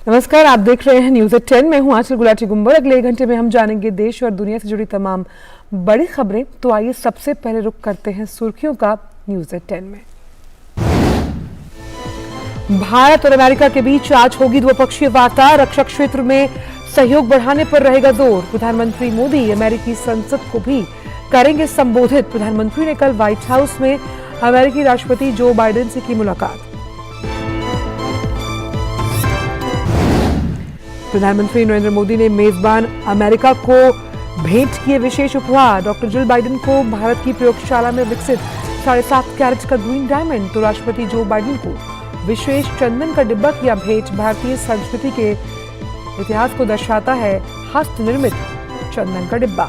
नमस्कार, आप देख रहे हैं न्यूज़ एट 10। मैं हूं आंचल गुलाटी गुंबर। अगले 1 घंटे में हम जानेंगे देश और दुनिया से जुड़ी तमाम बड़ी खबरें। तो आइए सबसे पहले रुख करते हैं सुर्खियों का न्यूज़ एट 10 में। भारत और अमेरिका के बीच आज होगी द्विपक्षीय वार्ता। रक्षा क्षेत्र में सहयोग बढ़ाने पर रहेगा जोर। प्रधानमंत्री मोदी अमेरिकी संसद को भी करेंगे संबोधित। प्रधानमंत्री ने कल व्हाइट हाउस में अमेरिकी राष्ट्रपति जो बाइडेन से की मुलाकात। प्रधानमंत्री नरेंद्र मोदी ने मेजबान अमेरिका को भेंट किए विशेष उपहार। डॉक्टर जिल बाइडेन को भारत की प्रयोगशाला में विकसित 7.5 कैरेट का ग्रीन डायमंड तो राष्ट्रपति जो बाइडेन को विशेष चंदन का डिब्बा किया भेंट। भारतीय संस्कृति के इतिहास को दर्शाता है हस्त निर्मित चंदन का डिब्बा।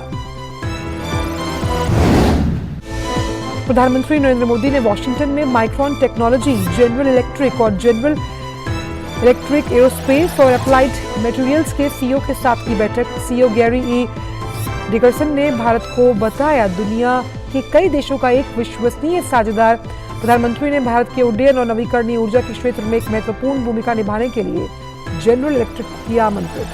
प्रधानमंत्री नरेंद्र मोदी ने वॉशिंगटन में माइक्रोन टेक्नोलॉजी, जनरल इलेक्ट्रिक और जनरल इलेक्ट्रिक एरोस्पेस और अप्लाइड मटेरियल्स के सीईओ के साथ की बैठक। सीईओ गैरी ई डिकरसन ने भारत को बताया दुनिया के कई देशों का एक विश्वसनीय साझेदार। प्रधानमंत्री ने भारत के उड्डयन और नवीकरणीय ऊर्जा के क्षेत्र में एक महत्वपूर्ण भूमिका निभाने के लिए जनरल इलेक्ट्रिक किया आमंत्रित।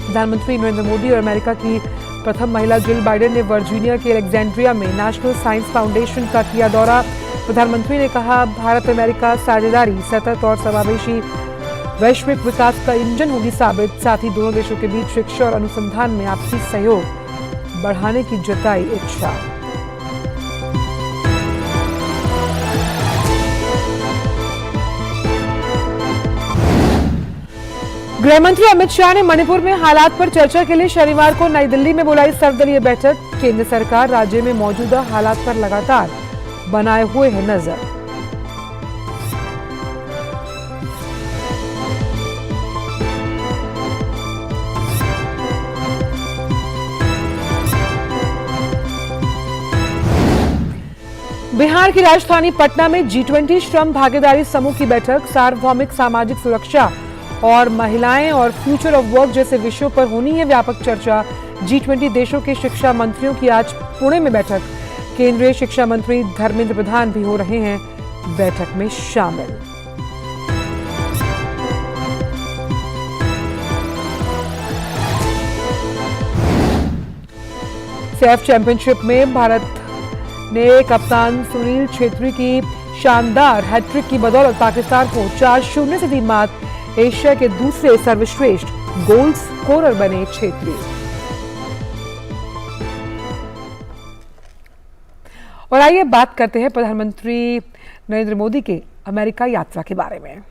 प्रधानमंत्री नरेंद्र मोदी और अमेरिका की प्रथम महिला जिल बाइडेन ने वर्जीनिया के अलेक्जेंड्रिया में नेशनल साइंस फाउंडेशन का किया दौरा। प्रधानमंत्री ने कहा भारत अमेरिका साझेदारी सतत और समावेशी वैश्विक विकास का इंजन होगी साबित। साथ ही दोनों देशों के बीच शिक्षा और अनुसंधान में आपसी सहयोग बढ़ाने की जताई इच्छा। गृहमंत्री अमित शाह ने मणिपुर में हालात पर चर्चा के लिए शनिवार को नई दिल्ली में बुलाई सर्वदलीय बैठक। केंद्र सरकार राज्य में मौजूदा हालात पर लगातार बनाए हुए है नजर। बिहार की राजधानी पटना में G20 श्रम भागीदारी समूह की बैठक। सार्वभौमिक सामाजिक सुरक्षा और महिलाएं और फ्यूचर ऑफ वर्क जैसे विषयों पर होनी है व्यापक चर्चा। G20 देशों के शिक्षा मंत्रियों की आज पुणे में बैठक। केंद्रीय शिक्षा मंत्री धर्मेंद्र प्रधान भी हो रहे हैं बैठक में शामिल। सैफ चैंपियनशिप में भारत ने कप्तान सुनील छेत्री की शानदार हैट्रिक की बदौलत पाकिस्तान को 4-0 से दी मात। एशिया के दूसरे सर्वश्रेष्ठ गोल स्कोरर बने छेत्री। और आइए बात करते हैं प्रधानमंत्री नरेंद्र मोदी के अमेरिका यात्रा के बारे में।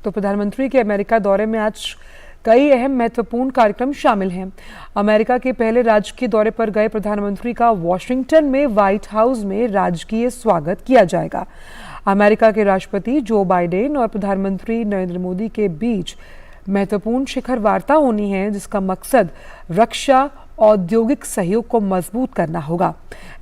तो प्रधानमंत्री के अमेरिका दौरे में आज कई अहम महत्वपूर्ण कार्यक्रम शामिल हैं। अमेरिका के पहले राजकीय दौरे पर गए प्रधानमंत्री का वॉशिंगटन में व्हाइट हाउस में राजकीय स्वागत किया जाएगा। अमेरिका के राष्ट्रपति जो बाइडेन और प्रधानमंत्री नरेंद्र मोदी के बीच महत्वपूर्ण शिखर वार्ता होनी है, जिसका मकसद रक्षा औद्योगिक सहयोग को मजबूत करना होगा।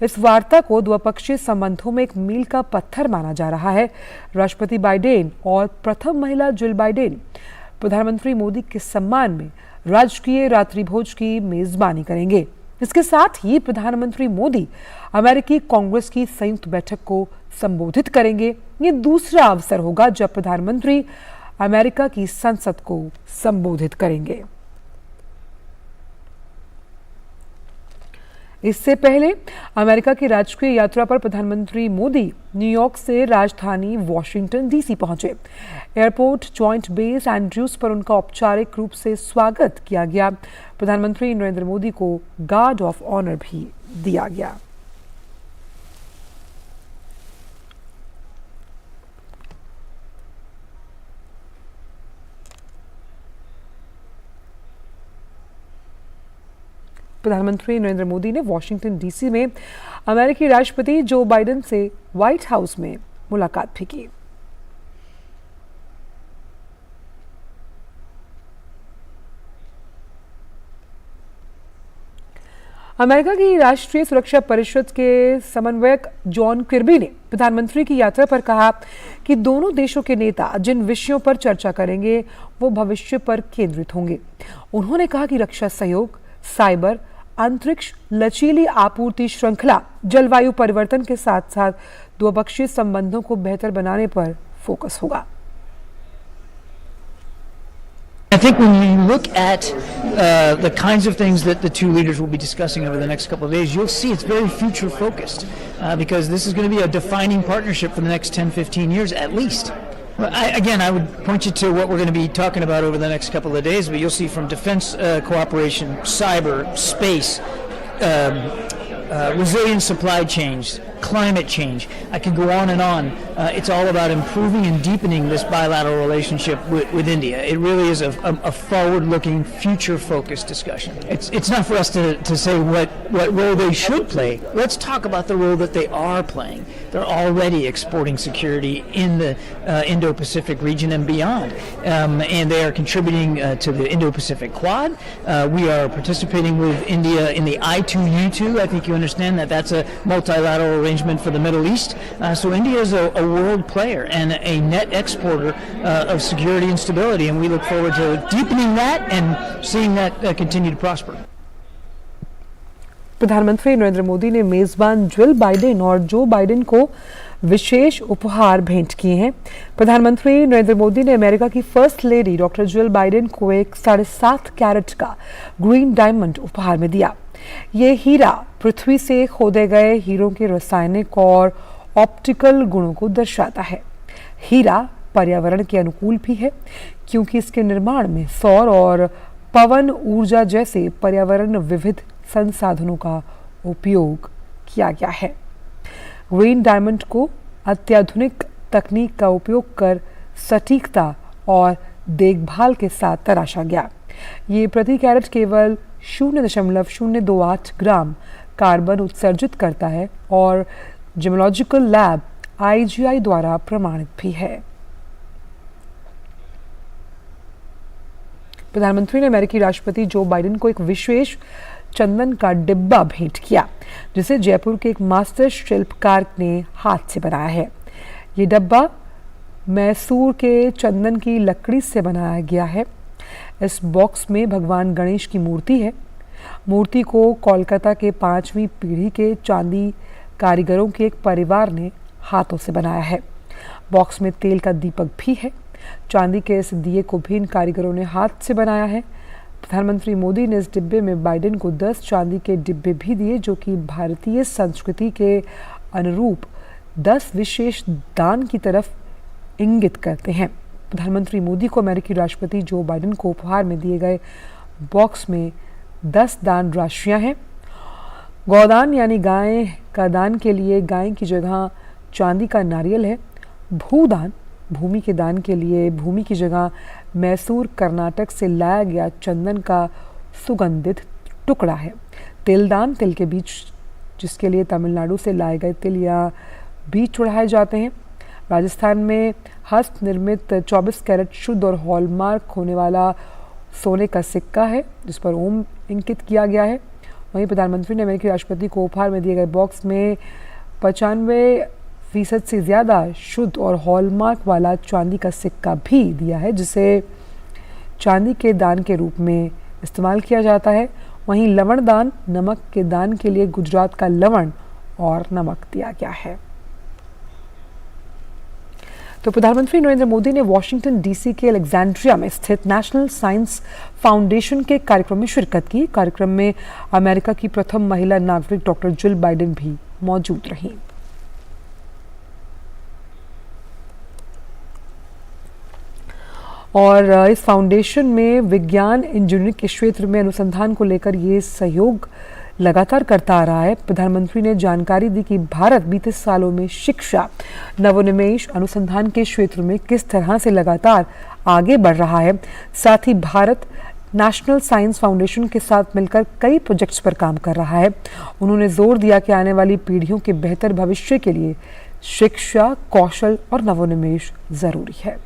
इस वार्ता को द्विपक्षीय संबंधों में एक मील का पत्थर माना जा रहा है। राष्ट्रपति बाइडेन और प्रथम महिला जिल बाइडेन प्रधानमंत्री मोदी के सम्मान में राजकीय रात्रिभोज की मेजबानी करेंगे। इसके साथ ही प्रधानमंत्री मोदी अमेरिकी कांग्रेस की संयुक्त बैठक को संबोधित करेंगे। ये दूसरा अवसर होगा जब प्रधानमंत्री अमेरिका की संसद को संबोधित करेंगे। इससे पहले अमेरिका की राजकीय यात्रा पर प्रधानमंत्री मोदी न्यूयॉर्क से राजधानी वॉशिंगटन डीसी पहुंचे। एयरपोर्ट जॉइंट बेस एंड्रयूज पर उनका औपचारिक रूप से स्वागत किया गया। प्रधानमंत्री नरेंद्र मोदी को गार्ड ऑफ ऑनर भी दिया गया। प्रधानमंत्री नरेंद्र मोदी ने वॉशिंगटन डीसी में अमेरिकी राष्ट्रपति जो बाइडेन से व्हाइट हाउस में मुलाकात भी की। अमेरिका की राष्ट्रीय सुरक्षा परिषद के समन्वयक जॉन किर्बी ने प्रधानमंत्री की यात्रा पर कहा कि दोनों देशों के नेता जिन विषयों पर चर्चा करेंगे वो भविष्य पर केंद्रित होंगे। उन्होंने कहा कि रक्षा सहयोग, साइबर, अंतरिक्ष, लचीली आपूर्ति श्रृंखला, जलवायु परिवर्तन के साथ साथ द्विपक्षीय संबंधों को बेहतर बनाने पर फोकस होगा। I think when you look at the kinds of things that the two leaders will be discussing over the next couple of days, you'll see it's very future focused because this is going to be a defining partnership for the next 10, 15 years at least. Well, I would point you to what we're going to be talking about over the next couple of days, but you'll see from defense cooperation, cyber, space, resilient supply chains, climate change. I could go on and on. It's all about improving and deepening this bilateral relationship with India. It really is a forward-looking, future-focused discussion. It's not for us to say what role they should play. Let's talk about the role that they are playing. They're already exporting security in the Indo-Pacific region and beyond. And they are contributing to the Indo-Pacific Quad. We are participating with India in the I2U2. I think you understand that that's a multilateral arrangement for the Middle East. So India is a world player and a net exporter of security and stability, and we look forward to deepening that and seeing that continue to prosper. प्रधानमंत्री नरेंद्र मोदी ने मेजबान Jill Biden और Joe Biden को विशेष उपहार भेंट किए हैं। प्रधानमंत्री नरेंद्र मोदी ने अमेरिका की first lady doctor Jill Biden को एक 7.5 कैरेट का ग्रीन डायमंड उपहार में दिया। ये हीरा पृथ्वी से खोदे गए हीरों के रासायनिक और ऑप्टिकल गुणों को दर्शाता है। हीरा पर्यावरण के अनुकूल भी है क्योंकि इसके निर्माण में सौर और पवन ऊर्जा जैसे पर्यावरण विविध संसाधनों का उपयोग किया गया है। ग्रीन डायमंड को अत्याधुनिक तकनीक का उपयोग कर सटीकता और देखभाल के साथ तराशा गया। ये प्रति कैरेट केवल 0.028 ग्राम कार्बन उत्सर्जित करता है और जियोलॉजिकल लैब IGI द्वारा प्रमाणित भी है। प्रधानमंत्री ने अमेरिकी राष्ट्रपति जो बाइडेन को एक विशेष चंदन का डिब्बा भेंट किया जिसे जयपुर के एक मास्टर शिल्पकार ने हाथ से बनाया है। ये डब्बा मैसूर के चंदन की लकड़ी से बनाया गया है। इस बॉक्स में भगवान गणेश की मूर्ति है। मूर्ति को कोलकाता के 5वीं पीढ़ी के चांदी कारीगरों के एक परिवार ने हाथों से बनाया है। बॉक्स में तेल का दीपक भी है। चांदी के इस दिए को भी इन कारीगरों ने हाथ से बनाया है। प्रधानमंत्री मोदी ने इस डिब्बे में बाइडेन को 10 चांदी के डिब्बे भी दिए जो कि भारतीय संस्कृति के अनुरूप 10 विशेष दान की तरफ इंगित करते हैं। प्रधानमंत्री मोदी को अमेरिकी राष्ट्रपति जो बाइडेन को उपहार में दिए गए बॉक्स में 10 दान राशियां हैं। गौदान यानी गाय का दान के लिए गाय की जगह चांदी का नारियल है। भूदान भूमि के दान के लिए भूमि की जगह मैसूर कर्नाटक से लाया गया चंदन का सुगंधित टुकड़ा है। तिलदान तिल के बीज जिसके लिए तमिलनाडु से लाए गए तिल या बीज चढ़ाए जाते हैं। राजस्थान में हस्त निर्मित 24 कैरेट शुद्ध और हॉलमार्क होने वाला सोने का सिक्का है जिस पर ओम अंकित किया गया है। वहीं प्रधानमंत्री ने अमेरिकी राष्ट्रपति को उपहार में दिए गए बॉक्स में 95% से ज़्यादा शुद्ध और हॉलमार्क वाला चांदी का सिक्का भी दिया है जिसे चांदी के दान के रूप में इस्तेमाल किया जाता है। वहीं लवण दान नमक के दान के लिए गुजरात का लवण और नमक दिया गया है। तो प्रधानमंत्री नरेंद्र मोदी ने वॉशिंगटन DC के अलेक्जेंड्रिया में स्थित नेशनल साइंस फाउंडेशन के कार्यक्रम में शिरकत की। कार्यक्रम में अमेरिका की प्रथम महिला नागरिक डॉक्टर जिल बाइडेन भी मौजूद रहीं। और इस फाउंडेशन में विज्ञान इंजीनियरिंग के क्षेत्र में अनुसंधान को लेकर ये सहयोग लगातार करता आ रहा है। प्रधानमंत्री ने जानकारी दी कि भारत बीते सालों में शिक्षा, नवोन्मेष, अनुसंधान के क्षेत्र में किस तरह से लगातार आगे बढ़ रहा है। साथ ही भारत नेशनल साइंस फाउंडेशन के साथ मिलकर कई प्रोजेक्ट्स पर काम कर रहा है। उन्होंने जोर दिया कि आने वाली पीढ़ियों के बेहतर भविष्य के लिए शिक्षा, कौशल और नवोन्मेष जरूरी है।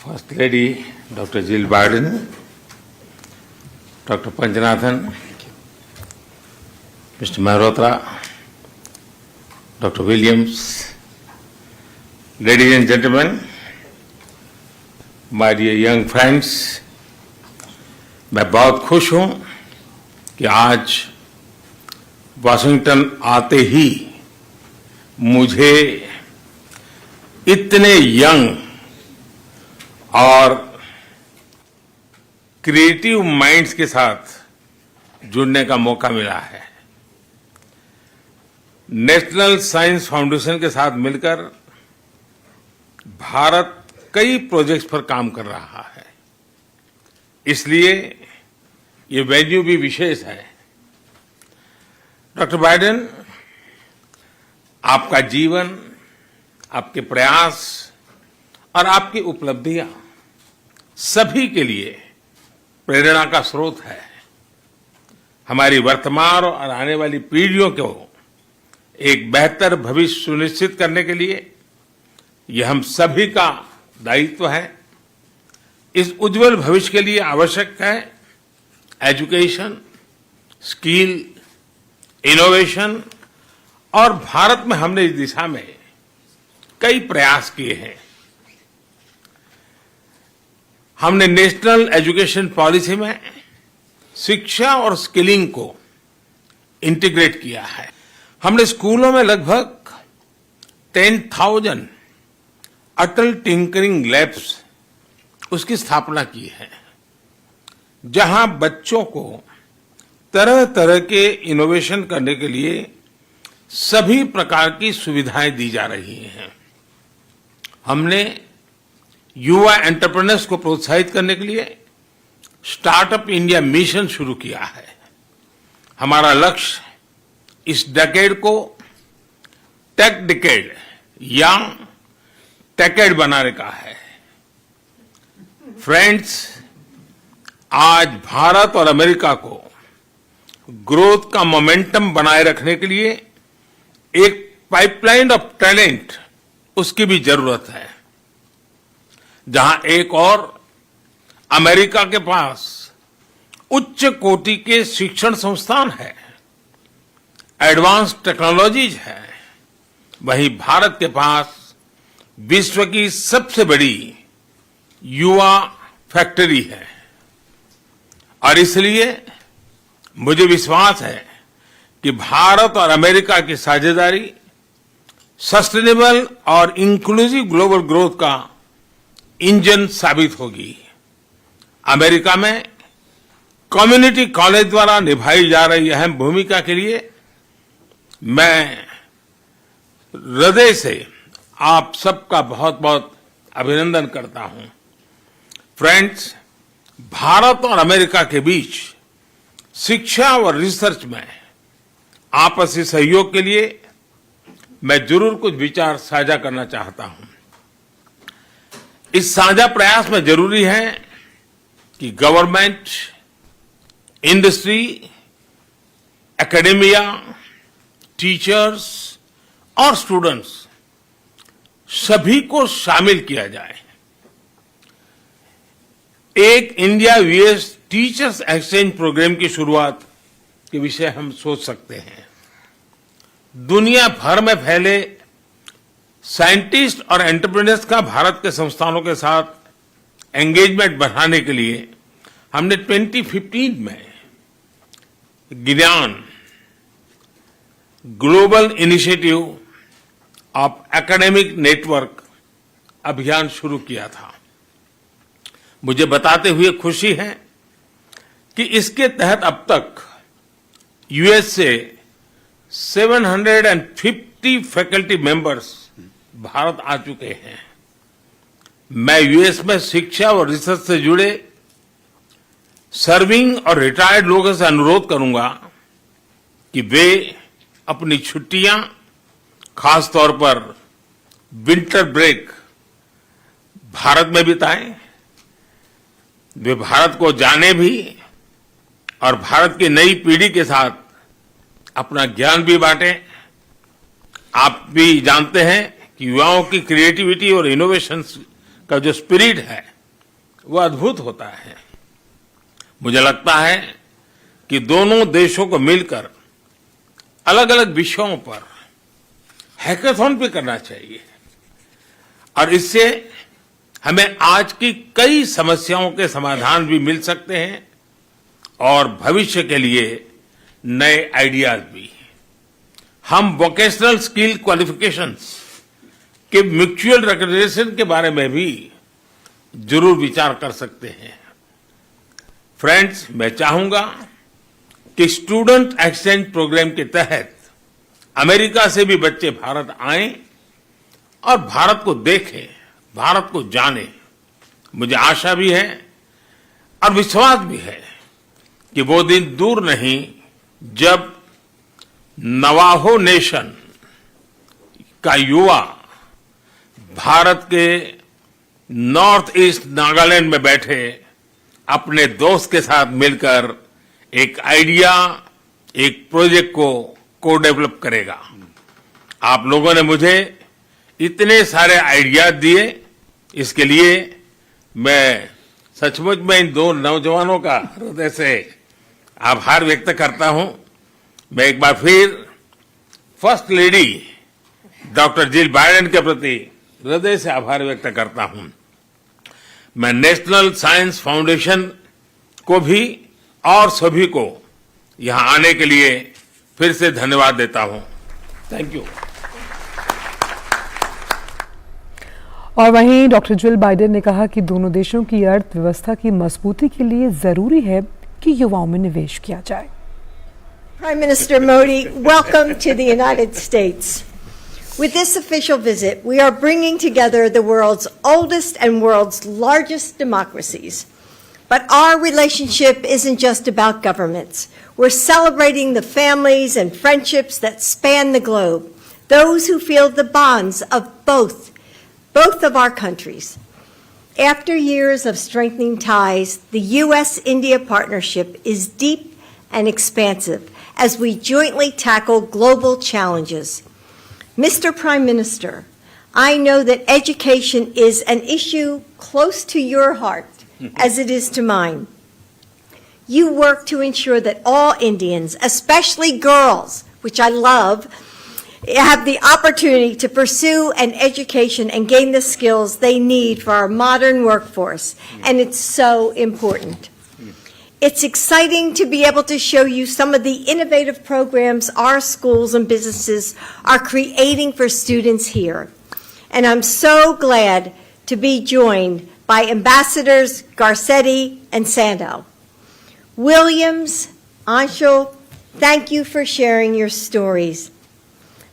First Lady Dr. Jill Biden, Dr. Panjanathan, Mr. Mehrotra, Dr. Williams, ladies and gentlemen, my dear young friends, मैं बहुत खुश हूं कि आज वाशिंगटन आते ही मुझे इतने यंग और क्रिएटिव माइंड्स के साथ जुड़ने का मौका मिला है। नेशनल साइंस फाउंडेशन के साथ मिलकर भारत कई प्रोजेक्ट्स पर काम कर रहा है, इसलिए ये वेन्यू भी विशेष है। डॉक्टर बाइडेन, आपका जीवन, आपके प्रयास और आपकी उपलब्धियां सभी के लिए प्रेरणा का स्रोत है। हमारी वर्तमान और आने वाली पीढ़ियों को एक बेहतर भविष्य सुनिश्चित करने के लिए यह हम सभी का दायित्व है। इस उज्जवल भविष्य के लिए आवश्यक है एजुकेशन, स्किल, इनोवेशन, और भारत में हमने इस दिशा में कई प्रयास किए हैं। हमने नेशनल एजुकेशन पॉलिसी में शिक्षा और स्किलिंग को इंटीग्रेट किया है। हमने स्कूलों में लगभग 10,000 अटल टिंकरिंग लैब्स उसकी स्थापना की है, जहां बच्चों को तरह तरह के इनोवेशन करने के लिए सभी प्रकार की सुविधाएं दी जा रही हैं। हमने युवा एंटरप्रेन्योर्स को प्रोत्साहित करने के लिए स्टार्टअप इंडिया मिशन शुरू किया है। हमारा लक्ष्य इस डेकेड को टेक डेकेड या टेकेड बनाने का है। फ्रेंड्स, आज भारत और अमेरिका को ग्रोथ का मोमेंटम बनाए रखने के लिए एक पाइपलाइन ऑफ टैलेंट उसकी भी जरूरत है। जहां एक और अमेरिका के पास उच्च कोटि के शिक्षण संस्थान है, एडवांस टेक्नोलॉजीज है, वहीं भारत के पास विश्व की सबसे बड़ी युवा फैक्ट्री है। और इसलिए मुझे विश्वास है कि भारत और अमेरिका की साझेदारी सस्टेनेबल और इंक्लूसिव ग्लोबल ग्रोथ का इंजन साबित होगी। अमेरिका में कम्युनिटी कॉलेज द्वारा निभाई जा रही अहम भूमिका के लिए मैं हृदय से आप सबका बहुत बहुत अभिनंदन करता हूं। फ्रेंड्स, भारत और अमेरिका के बीच शिक्षा और रिसर्च में आपसी सहयोग के लिए मैं जरूर कुछ विचार साझा करना चाहता हूं। इस साझा प्रयास में जरूरी है कि गवर्नमेंट, इंडस्ट्री, एकेडेमिया, टीचर्स और स्टूडेंट्स सभी को शामिल किया जाए। एक India US teachers exchange programme की शुरुआत के विषय हम सोच सकते हैं। दुनिया भर में फैले साइंटिस्ट और एंटरप्रेन्योर्स का भारत के संस्थानों के साथ एंगेजमेंट बढ़ाने के लिए हमने 2015 में ज्ञान global initiative of academic network अभियान शुरू किया था। मुझे बताते हुए खुशी है कि इसके तहत अब तक यूएस से 750 फैकल्टी मेंबर्स भारत आ चुके हैं। मैं यूएस में शिक्षा और रिसर्च से जुड़े सर्विंग और रिटायर्ड लोगों से अनुरोध करूंगा कि वे अपनी छुट्टियां, खास तौर पर विंटर ब्रेक, भारत में बिताएं। वे भारत को जाने भी और भारत की नई पीढ़ी के साथ अपना ज्ञान भी बांटें। आप भी जानते हैं कि युवाओं की क्रिएटिविटी और इनोवेशन का जो स्पिरिट है वो अद्भुत होता है। मुझे लगता है कि दोनों देशों को मिलकर अलग अलग विषयों पर हैकाथॉन भी करना चाहिए और इससे हमें आज की कई समस्याओं के समाधान भी मिल सकते हैं और भविष्य के लिए नए आइडियाज भी। हम वोकेशनल स्किल क्वालिफिकेशंस के म्यूचुअल रिकग्निशन के बारे में भी जरूर विचार कर सकते हैं। फ्रेंड्स, मैं चाहूंगा कि स्टूडेंट एक्सचेंज प्रोग्राम के तहत अमेरिका से भी बच्चे भारत आएं और भारत को देखें, भारत को जानें। मुझे आशा भी है और विश्वास भी है कि वो दिन दूर नहीं जब नवाहो नेशन का युवा भारत के नॉर्थ ईस्ट नागालैंड में बैठे अपने दोस्त के साथ मिलकर एक आइडिया, एक प्रोजेक्ट को डेवलप करेगा। आप लोगों ने मुझे इतने सारे आइडियाज दिए, इसके लिए मैं सचमुच में इन दो नौजवानों का हृदय से आभार व्यक्त करता हूं। मैं एक बार फिर first lady doctor Jill Biden के प्रति हृदय से आभार व्यक्त करता हूं। मैं नेशनल साइंस फाउंडेशन को भी और सभी को यहां आने के लिए फिर से धन्यवाद देता हूं। Thank you. और वहीं डॉक्टर जिल बाइडेन ने कहा कि दोनों देशों की अर्थव्यवस्था की मजबूती के लिए जरूरी है कि युवाओं में निवेश किया जाए। Prime Minister Modi, welcome to the United States. With this official visit, we are bringing together the world's oldest and world's largest democracies. But our relationship isn't just about governments. We're celebrating the families and friendships that span the globe, those who feel the bonds of both of our countries. After years of strengthening ties, the U.S.-India partnership is deep and expansive as we jointly tackle global challenges. Mr. Prime Minister, I know that education is an issue close to your heart, as it is to mine. You work to ensure that all Indians, especially girls, which I love, have the opportunity to pursue an education and gain the skills they need for our modern workforce, and it's so important. It's exciting to be able to show you some of the innovative programs our schools and businesses are creating for students here. And I'm so glad to be joined by Ambassadors Garcetti and Sandow. Williams, Anshul, thank you for sharing your stories.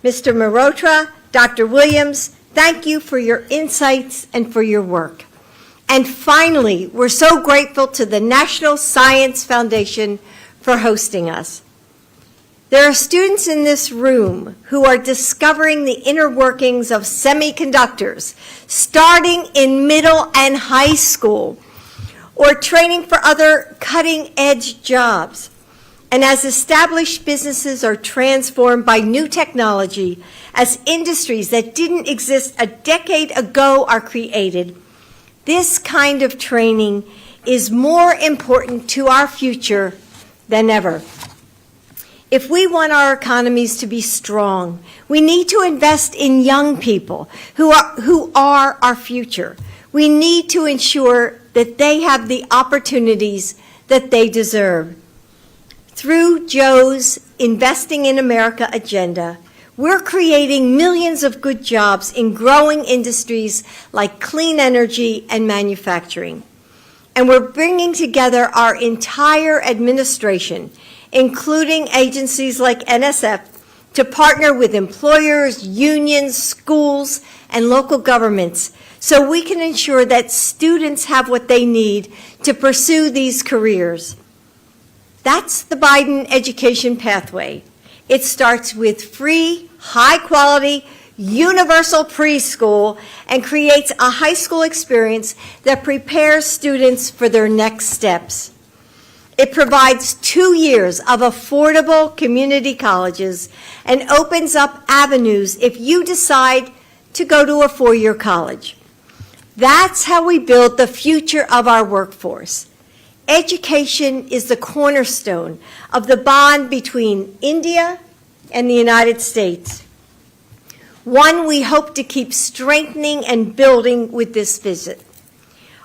Mr. Mehrotra, Dr. Williams, thank you for your insights and for your work. And finally, we're so grateful to the National Science Foundation for hosting us. There are students in this room who are discovering the inner workings of semiconductors, starting in middle and high school, or training for other cutting-edge jobs. And as established businesses are transformed by new technology, as industries that didn't exist a decade ago are created, this kind of training is more important to our future than ever. If we want our economies to be strong, we need to invest in young people who are our future. We need to ensure that they have the opportunities that they deserve. Through Joe's Investing in America agenda, we're creating millions of good jobs in growing industries like clean energy and manufacturing. And we're bringing together our entire administration, including agencies like NSF, to partner with employers, unions, schools, and local governments so we can ensure that students have what they need to pursue these careers. That's the Biden education pathway. It starts with free, high-quality, universal preschool and creates a high school experience that prepares students for their next steps. It provides 2 years of affordable community colleges and opens up avenues if you decide to go to a 4-year college. That's how we build the future of our workforce. Education is the cornerstone of the bond between India and the United States, one we hope to keep strengthening and building with this visit.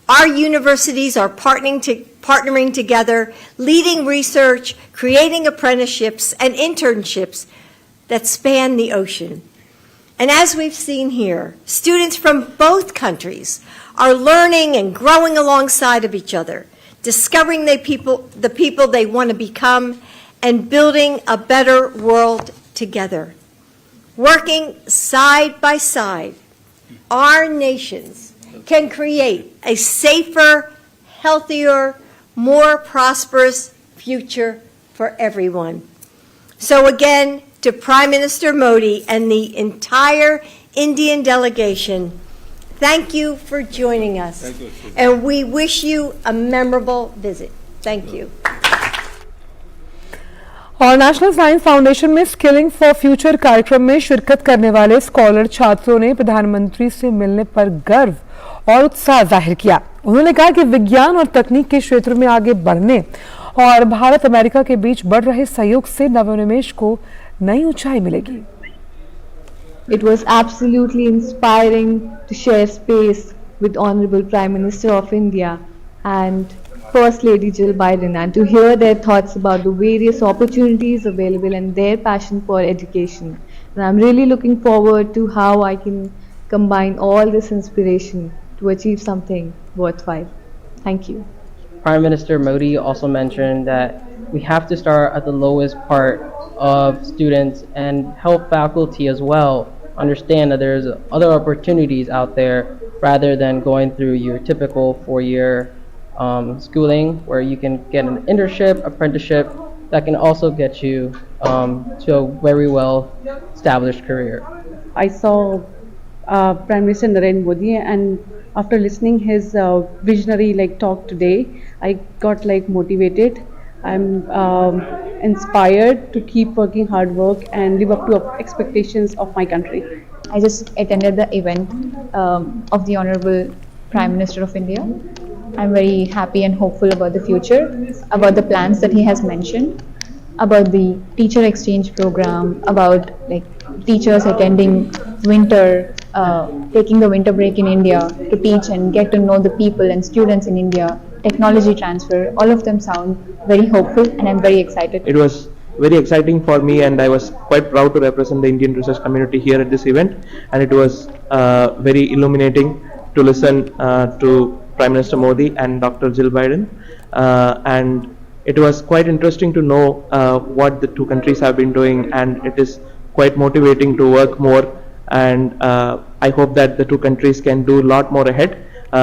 Our universities are partnering together, leading research, creating apprenticeships and internships that span the ocean. And as we've seen here, students from both countries are learning and growing alongside of each other, discovering the people they want to become, and building a better world together. Working side by side, our nations can create a safer, healthier, more prosperous future for everyone. So again, to Prime Minister Modi and the entire Indian delegation, thank you for joining us. Thank you. And we wish you a memorable visit. Thank you. और national science foundation में skilling for future कार्यक्रम में शिरकत करने वाले scholar छात्रों ने प्रधानमंत्री से मिलने पर गर्व और उत्साह जाहिर किया। उन्होंने कहा कि विज्ञान और तकनीक के क्षेत्र में आगे बढ़ने और भारत अमेरिका के बीच बढ़ रहे सहयोग से नवोन्मेष को नई ऊंचाई मिलेगी। It was absolutely inspiring to share space with Honorable Prime Minister of India and First Lady Jill Biden, and to hear their thoughts about the various opportunities available and their passion for education. And I'm really looking forward to how I can combine all this inspiration to achieve something worthwhile. Thank you. Prime Minister Modi also mentioned that we have to start at the lowest part of students and help faculty as well understand that there's other opportunities out there rather than going through your typical four-year schooling, where you can get an internship, apprenticeship that can also get you to a very well established career. I saw Prime Minister Narendra Modi, and after listening his visionary talk today, I got motivated. I'm inspired to keep working hard work and live up to expectations of my country. I just attended the event of the Honorable Prime Minister of India. I'm very happy and hopeful about the future, about the plans that he has mentioned, about the teacher exchange program, about teachers attending winter, taking the winter break in India to teach and get to know the people and students in India, technology transfer. All of them sound very hopeful, and I'm very excited. It was very exciting for me, and I was quite proud to represent the Indian research community here at this event, and it was very illuminating to listen to Prime Minister Modi and Dr. Jill Biden, and it was quite interesting to know what the two countries have been doing, and it is quite motivating to work more, and I hope that the two countries can do a lot more ahead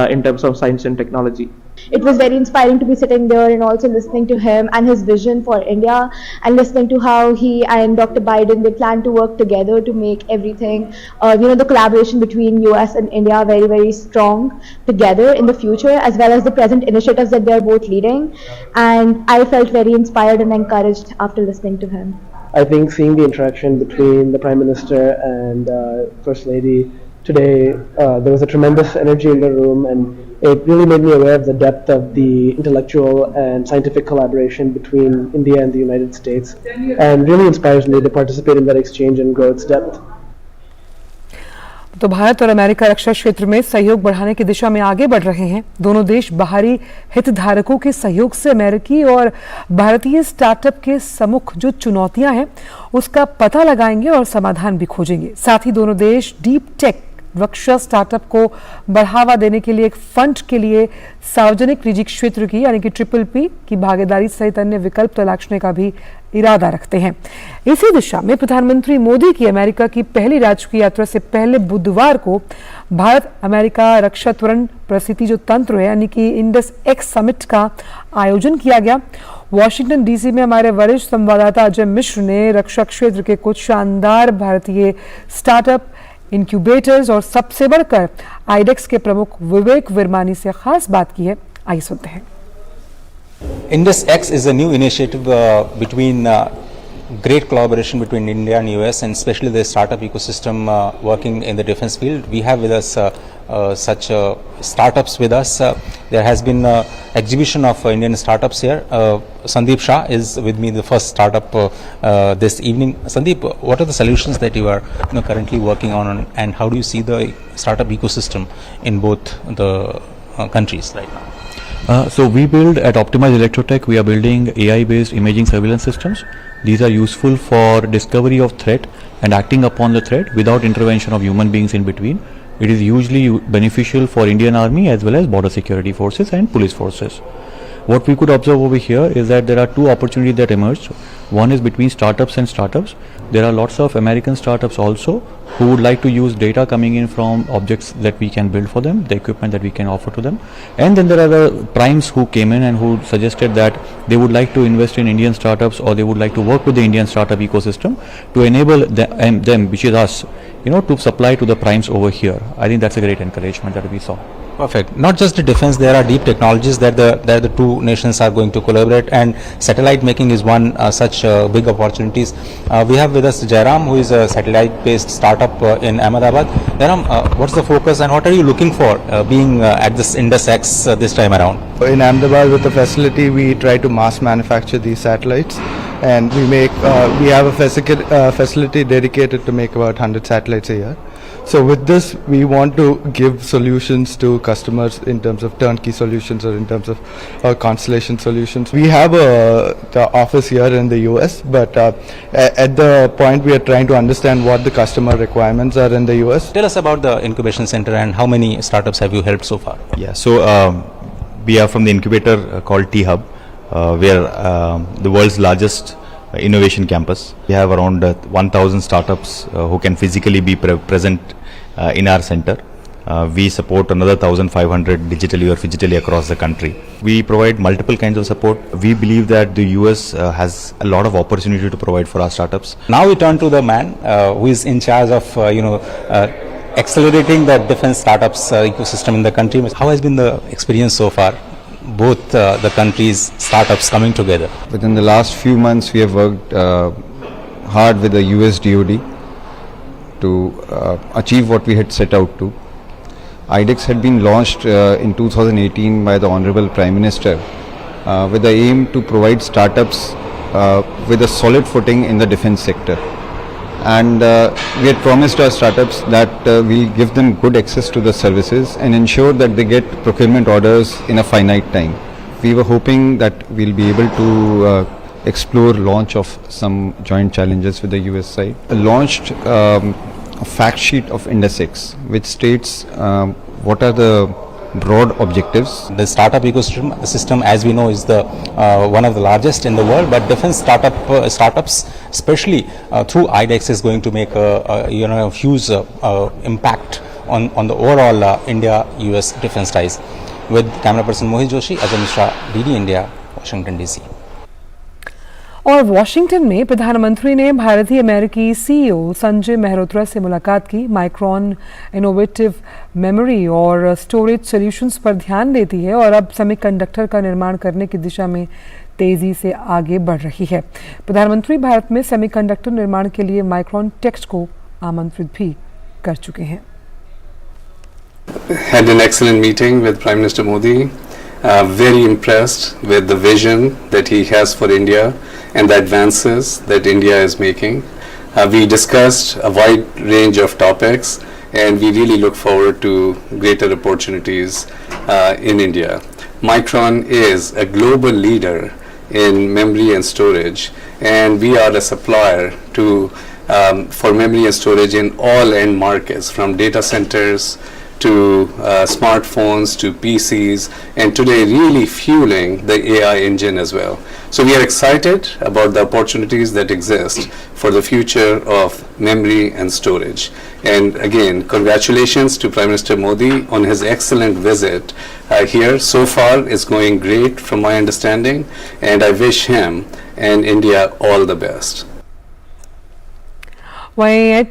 in terms of science and technology. It was very inspiring to be sitting there and also listening to him and his vision for India, and listening to how he and Dr. Biden, they plan to work together to make everything, the collaboration between US and India very, very strong together in the future, as well as the present initiatives that they're both leading. And I felt very inspired and encouraged after listening to him. I think seeing the interaction between the Prime Minister and First Lady today, there was a tremendous energy in the room, and it really made me aware of the depth of the intellectual and scientific collaboration between India and the United States, and really inspires me to participate in that exchange and grow its depth. तो भारत और America रक्षा क्षेत्र में सहयोग बढ़ाने की दिशा में आगे बढ़ रहे हैं। दोनों देश बाहरी हितधारकों के सहयोग से अमेरिकी और भारतीय स्टार्टअप के सम्मुख जो चुनौतियां हैं उसका पता लगाएंगे और समाधान भी खोजेंगे। साथ ही दोनों देश डीप टेक रक्षा स्टार्टअप को बढ़ावा देने के लिए एक फंड के लिए सार्वजनिक निजी क्षेत्र की यानी कि PPP की भागीदारी सहित अन्य विकल्प तलाशने का भी इरादा रखते हैं। इसी दिशा में प्रधानमंत्री मोदी की अमेरिका की पहली राजकीय यात्रा से पहले बुधवार को भारत अमेरिका रक्षा त्वरण परिस्थिति जो तंत्र है यानी कि इंडस एक्स समिट का आयोजन किया गया। वॉशिंगटन डीसी में हमारे वरिष्ठ संवाददाता अजय मिश्र ने रक्षा क्षेत्र के कुछ शानदार भारतीय स्टार्टअप, इंक्यूबेटर्स और सबसे बढ़कर आईडेक्स के प्रमुख विवेक वर्मानी से खास बात की है। आइए सुनते हैं। Indus X is a new initiative between great collaboration between India and US, and especially the startup ecosystem working in the defense field. We have with us such startups with us. There has been an exhibition of Indian startups here. Sandeep Shah is with me, the first startup this evening. Sandeep, what are the solutions that you are currently working on, and how do you see the startup ecosystem in both the countries right now? So we build at Optimize Electrotech, we are building AI-based imaging surveillance systems. These are useful for discovery of threat and acting upon the threat without intervention of human beings in between. It is hugely beneficial for Indian Army as well as border security forces and police forces. What we could observe over here is that there are two opportunities that emerged. One is between startups and startups. There are lots of American startups also who would like to use data coming in from objects that we can build for them, the equipment that we can offer to them. And then there are the primes who came in and who suggested that they would like to invest in Indian startups, or they would like to work with the Indian startup ecosystem to enable them, which is us, to supply to the primes over here. I think that's a great encouragement that we saw. Perfect. Not just the defense, there are deep technologies that the two nations are going to collaborate, and satellite making is one such big opportunities. We have with us Jairam, who is a satellite-based startup in Ahmedabad. Jairam, what's the focus and what are you looking for being at this Indus X this time around? In Ahmedabad, with the facility, we try to mass manufacture these satellites, and we have a facility dedicated to make about 100 satellites a year. So with this, we want to give solutions to customers in terms of turnkey solutions or in terms of constellation solutions. We have the office here in the US, but at the point we are trying to understand what the customer requirements are in the US. Tell us about the incubation center and how many startups have you helped so far? Yeah, so we are from the incubator called T-Hub. We are the world's largest innovation campus. We have around 1,000 startups who can physically be present in our center. We support another 1,500 digitally or physically across the country. We provide multiple kinds of support. We believe that the US has a lot of opportunity to provide for our startups. Now we turn to the man who is in charge of accelerating the defense startups ecosystem in the country. How has been the experience so far? Both the countries' startups coming together. Within the last few months, we have worked hard with the US DoD to achieve what we had set out to. IDEX had been launched in 2018 by the Honorable Prime Minister with the aim to provide startups with a solid footing in the defense sector. And we had promised our startups that we'll give them good access to the services and ensure that they get procurement orders in a finite time. We were hoping that we'll be able to explore launch of some joint challenges with the US side. Launched a fact sheet of Indus X, which states what are the broad objectives. The startup ecosystem, as we know, is the one of the largest in the world. But defense startups, especially through IDEX, is going to make a huge impact on the overall India-US defense ties. With camera person Mohit Joshi, Ajay Mishra, DD India, Washington DC. और Washington में प्रधानमंत्री ने भारतीय अमेरिकी CEO Sanjay Mehrotra से मुलाकात की। Micron innovative memory और स्टोरेज सॉल्यूशंस पर ध्यान देती है और अब सेमीकंडक्टर का निर्माण करने की दिशा में तेजी से आगे बढ़ रही है। प्रधानमंत्री भारत में सेमीकंडक्टर निर्माण के लिए माइक्रॉन टेक्स्ट को आमंत्रित भी कर चुके हैं। Had an excellent meeting with Prime Minister Modi. Very impressed with the vision that he has for India and the advances that India is making. We discussed a wide range of topics, and we really look forward to greater opportunities in India. Micron is a global leader in memory and storage, and we are a supplier to for memory and storage in all end markets, from data centers to smartphones to PCs, and today really fueling the AI engine as well. So we are excited about the opportunities that exist for the future of memory and storage. And again, congratulations to Prime Minister Modi on his excellent visit here. So far it's going great from my understanding, and I wish him and India all the best. वहीं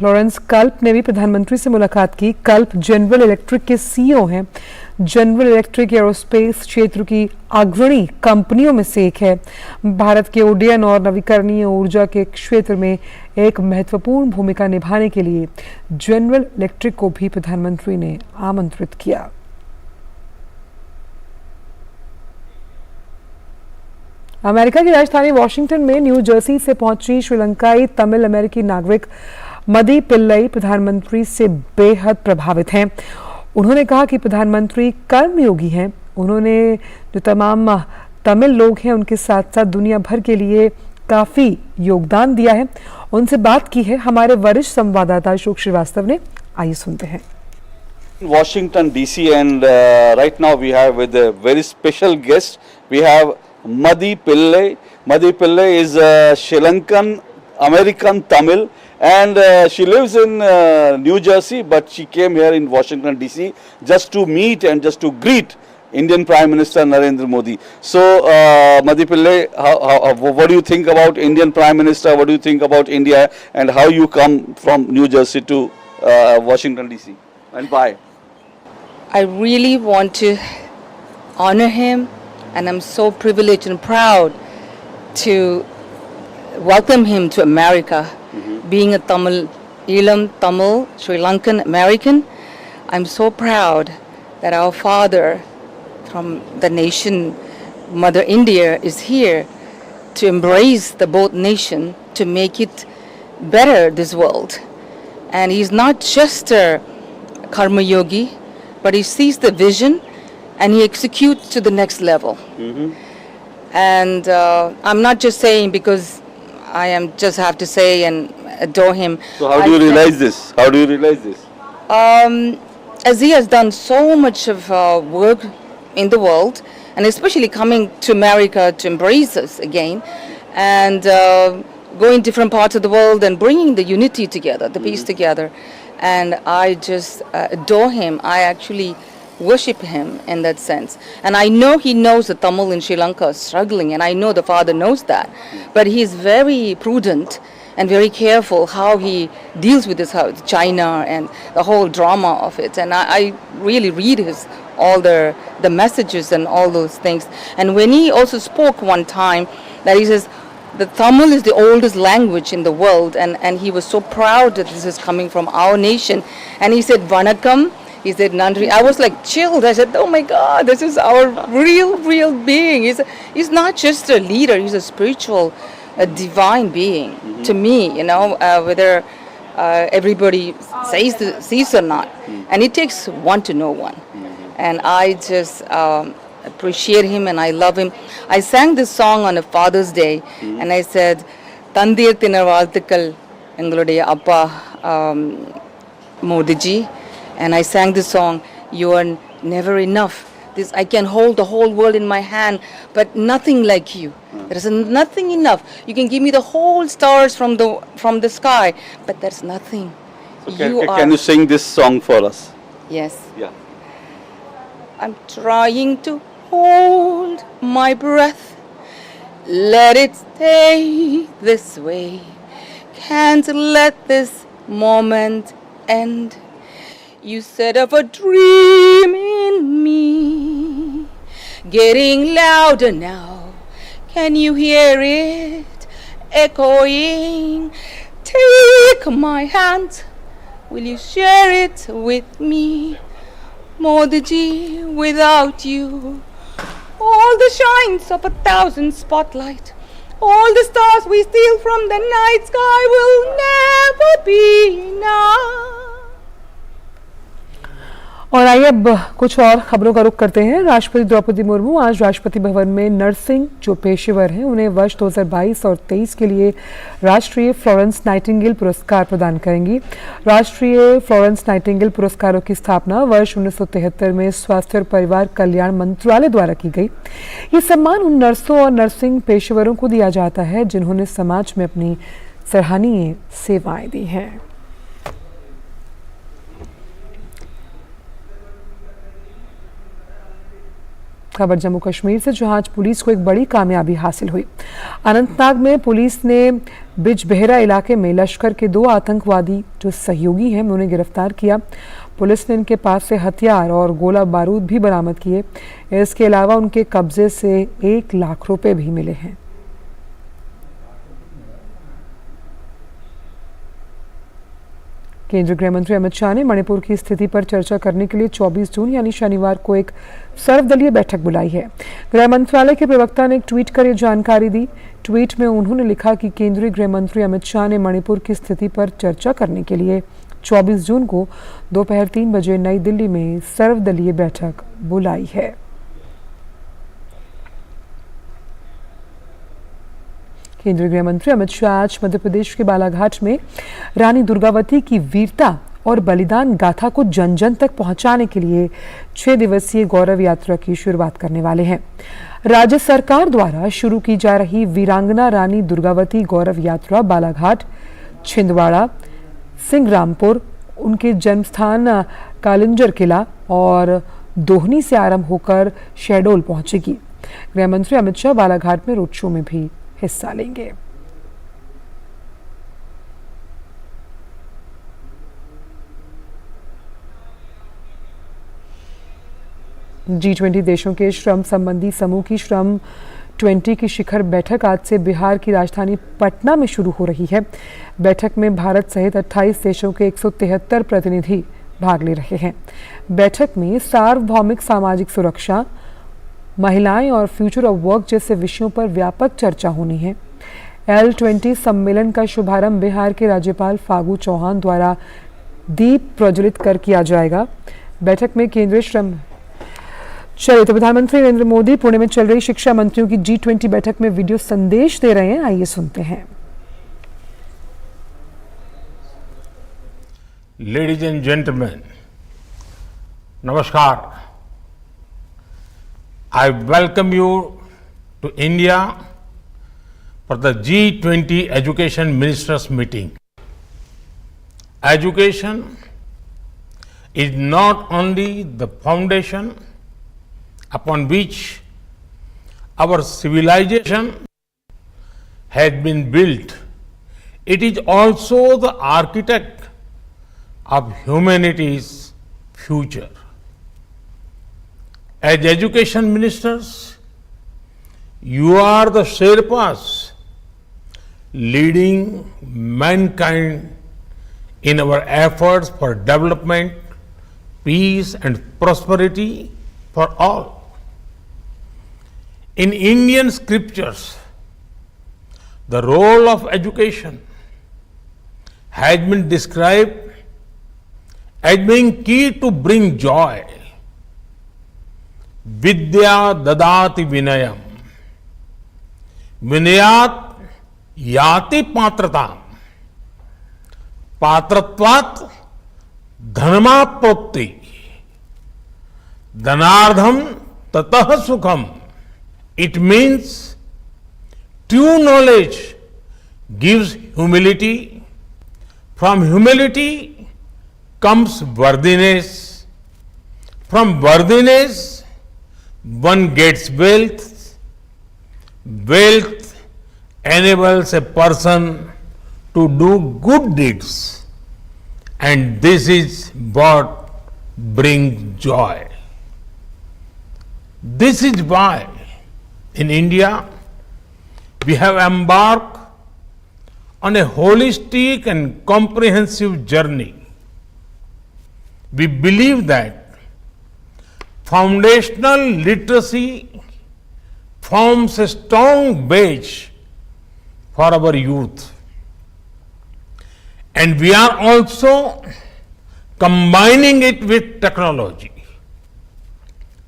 Lawrence कल्प ने भी प्रधानमंत्री से मुलाकात की। कल्प general electric के सीईओ हैं। जनरल इलेक्ट्रिक एरोस्पेस क्षेत्र की अग्रणी कंपनियों में से एक है। भारत के उड्डयन और नवीकरणीय ऊर्जा के क्षेत्र में एक महत्वपूर्ण भूमिका निभाने के लिए जनरल इलेक्ट्रिक को भी प्रधानमंत्री ने आमंत्रित किया। अमेरिका की राजधानी वॉशिंगटन में न्यू जर्सी से पहुंची श्रीलंकाई तमिल अमेरिकी नागरिक मदी पिल्लई प्रधानमंत्री से बेहद प्रभावित हैं। उन्होंने कहा कि प्रधानमंत्री कर्मयोगी हैं। उन्होंने जो तमाम तमिल लोग हैं उनके साथ साथ दुनिया भर के लिए काफी योगदान दिया है। उनसे बात की है हमारे वरिष्ठ संवाददाता अशोक श्रीवास्तव ने। आइए सुनते हैं। Washington DC, and right now we have with a very special guest. We have Madi Pillai. Madi Pillai is a Sri Lankan American Tamil, and she lives in New Jersey, but she came here in Washington DC just to meet and just to greet Indian Prime Minister Narendra Modi. So, Madi Pillai, what do you think about Indian Prime Minister? What do you think about India, and how you come from New Jersey to Washington DC, and why? I really want to honor him, and I'm so privileged and proud to welcome him to America. Being a Tamil, Sri Lankan American, I'm so proud that our father from the nation, Mother India, is here to embrace the both nation to make it better, this world. And he's not just a karma yogi, but he sees the vision and he executes to the next level. And I'm not just saying because I am just have to say and adore him. So how do you realize this? How do you realize this? As he has done so much of work in the world, and especially coming to America to embrace us again, and going different parts of the world and bringing the unity together, the peace together. And I just adore him. I actually worship him in that sense. And I know he knows the Tamil in Sri Lanka is struggling, and I know the father knows that. But he's very prudent and very careful how he deals with this, how China and the whole drama of it. And I really read his all the messages and all those things. And when he also spoke one time that he says the Tamil is the oldest language in the world, and he was so proud that this is coming from our nation. And he said Vanakkam, he said Nandri. I was like chilled. I said, oh my God, this is our real being. He's not just a leader, he's a spiritual, a divine being to me, you know, whether everybody sees or not. And it takes one to know one. And I just appreciate him and I love him. I sang this song on a Father's Day, and I said, Tandir Tinar Valthukal Engaludaiya Appa Modi ji. And I sang this song, you are never enough. I can hold the whole world in my hand, but nothing like you. There is nothing enough. You can give me the whole stars from the sky, but there's nothing. So can you sing this song for us? Yes. Yeah. I'm trying to hold my breath. Let it stay this way. Can't let this moment end. You set up a dream in me, getting louder now. Can you hear it echoing? Take my hand, will you share it with me? Modi ji, without you, all the shines of 1,000 spotlight, all the stars we steal from the night sky will never be enough. और आइए अब कुछ और खबरों का रुख करते हैं। राष्ट्रपति द्रौपदी मुर्मू आज राष्ट्रपति भवन में नर्सिंग जो पेशेवर हैं उन्हें वर्ष 2022 और 23 के लिए राष्ट्रीय फ्लोरेंस नाइटिंगेल पुरस्कार प्रदान करेंगी। राष्ट्रीय फ्लोरेंस नाइटिंगेल पुरस्कारों की स्थापना वर्ष 1973 में स्वास्थ्य और परिवार कल्याण मंत्रालय द्वारा की गई। ये सम्मान उन नर्सों और नर्सिंग पेशेवरों को दिया जाता है जिन्होंने समाज में अपनी सराहनीय सेवाएं दी हैं। खबर जम्मू कश्मीर से, जहां आज पुलिस को एक बड़ी कामयाबी हासिल हुई। अनंतनाग में पुलिस ने बिजबेहरा इलाके में लश्कर के 2 आतंकवादी जो सहयोगी हैं उन्हें गिरफ्तार किया। पुलिस ने इनके पास से हथियार और गोला बारूद भी बरामद किए। इसके अलावा उनके कब्जे से 1 लाख रुपए भी मिले हैं। केंद्रीय गृह मंत्री अमित शाह ने मणिपुर की स्थिति पर चर्चा करने के लिए 24 जून यानी शनिवार को एक सर्वदलीय बैठक बुलाई है। गृह मंत्रालय के प्रवक्ता ने एक ट्वीट कर ये जानकारी दी। ट्वीट में उन्होंने लिखा कि केंद्रीय गृह मंत्री अमित शाह ने मणिपुर की स्थिति पर चर्चा करने के लिए 24 जून को दोपहर 3 बजे नई दिल्ली में सर्वदलीय बैठक बुलाई है। केंद्रीय गृह मंत्री अमित शाह आज मध्य प्रदेश के बालाघाट में रानी दुर्गावती की वीरता और बलिदान गाथा को जन जन तक पहुंचाने के लिए 6 दिवसीय गौरव यात्रा की शुरुआत करने वाले हैं। राज्य सरकार द्वारा शुरू की जा रही वीरांगना रानी दुर्गावती गौरव यात्रा बालाघाट, छिंदवाड़ा, सिंहरामपुर, उनके जन्मस्थान कालिंजर किला और दोहनी से आरंभ होकर शहडोल पहुंचेगी। गृह मंत्री अमित शाह बालाघाट में रोड शो में भी हिस्सा लेंगे। G20 देशों के श्रम संबंधी समूह की श्रम 20 की शिखर बैठक आज से बिहार की राजधानी पटना में शुरू हो रही है। बैठक में भारत सहित 28 देशों के 173 प्रतिनिधि भाग ले रहे हैं। बैठक में सार्वभौमिक सामाजिक सुरक्षा, महिलाएं और फ्यूचर ऑफ वर्क जैसे विषयों पर व्यापक चर्चा होनी है। L20 सम्मेलन का शुभारंभ बिहार के राज्यपाल फागू चौहान द्वारा दीप प्रज्वलित कर किया जाएगा। बैठक में केंद्रीय श्रम चलिए तो प्रधानमंत्री नरेंद्र मोदी पुणे में चल रही शिक्षा मंत्रियों की G20 बैठक में वीडियो संदेश दे रहे हैं। आइए सुनते हैं। लेडीज एंड जेंटलमैन, नमस्कार। I welcome you to India for the G20 Education Ministers Meeting. Education is not only the foundation upon which our civilization has been built, it is also the architect of humanity's future. As education ministers, you are the Sherpas leading mankind in our efforts for development, peace and prosperity for all. In Indian scriptures, the role of education has been described as being key to bring joy. विद्या ददाति विनयम, विनयात याति पात्रताम, पात्रत्वात् धनमाप्नोति, धनार्धम ततः सुखम. It means true knowledge gives humility. From humility comes worthiness. From worthiness one gets wealth. Wealth enables a person to do good deeds, and this is what brings joy. This is why in India we have embarked on a holistic and comprehensive journey. We believe that foundational literacy forms a strong base for our youth. And we are also combining it with technology.